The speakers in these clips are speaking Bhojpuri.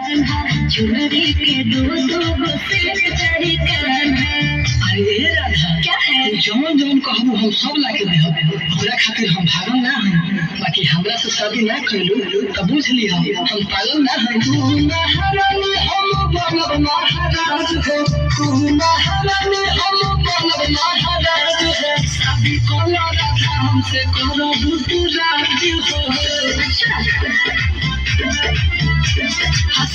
चुनरी के दो दो चारी अरे राधा क्या है? जौन जौन कहबू हम सब लाके देहब। हमरा खातिर हम भागल ना हई, बाकी हमरा से शादी ना कइलू त बुझ लिह हम पागल ना हई। तू महारानी हम बनब महाराज हो, तू महारानी हम बनब महाराज हो। शादी कला राधा हमसे करब तू राजी हो।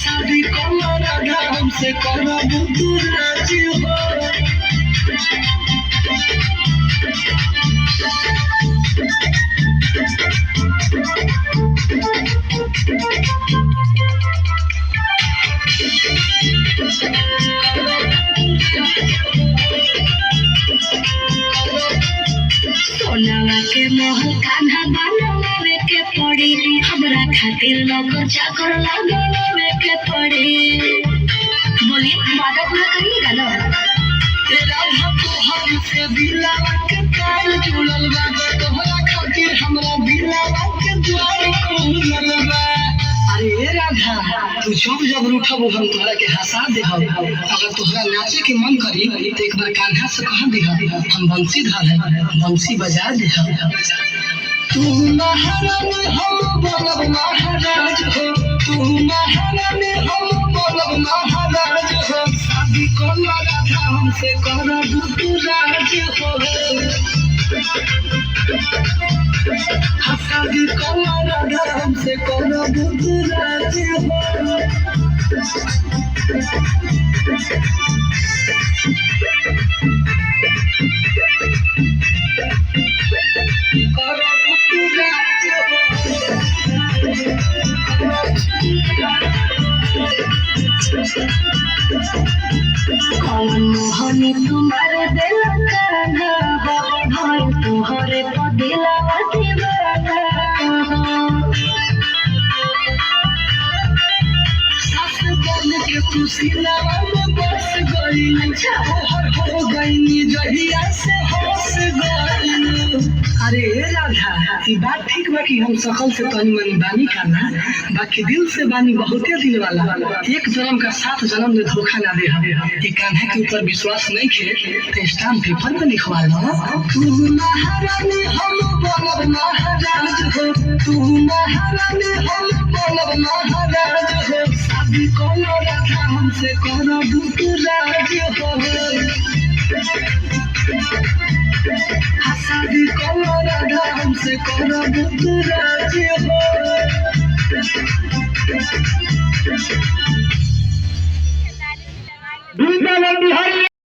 शादी कला राधा हमसे करब तू राजी हो। सोनावा के महल कान्हा बनावे के पड़ी, हमरा खातिर नौकर चाकर लगावे के पड़ी। बोलिए वादा पूरा करिएगा ना? तेरा तोहर से दिलावा के तार जुड़ल बा, तोहरा खातिर हमरा दिलावा के द्वार खुलल बा। अरे राधा तू जब जब रूठब हम तोहरा के हंसा देहब। अगर तोहरा नाचे के मन करी तो एक बार कान्हा से कह देहब हम बंसी धर बंसी बजा देहब। तू महारानी हम बनब महाराज हो, तू महारानी हम बनब महाराज हो। शादी कला राधा हमसे करब तू राज हो। शादी कला राधा हमसे करब तू राज हो। कौन मोहनी तुम्हारे दिल कान्हा हो, भाई तोहरे को दिलावा दीवाना हो। सास बन के तू सिलावा में बस गई, तोहर हो गई जहिया से हंस गई। अरे राधा ई बात ठीक बा कि हम सकल से तनी मनी बानी खाना, बाकी दिल से बानी बहुते दिन वाला। एक जन्म का 7 जन्म में धोखा ना दे। ये कान्हा के ऊपर विश्वास नहीं खे तो स्टाम्प पेपर पे लिखवा लो। तू महारानी हम बनब महाराज हो, तू महारानी हम बनब महाराज हो। शादी कला राधा हमसे करब तू राज हो। शादी कला राधा हमसे करब तू राज हो।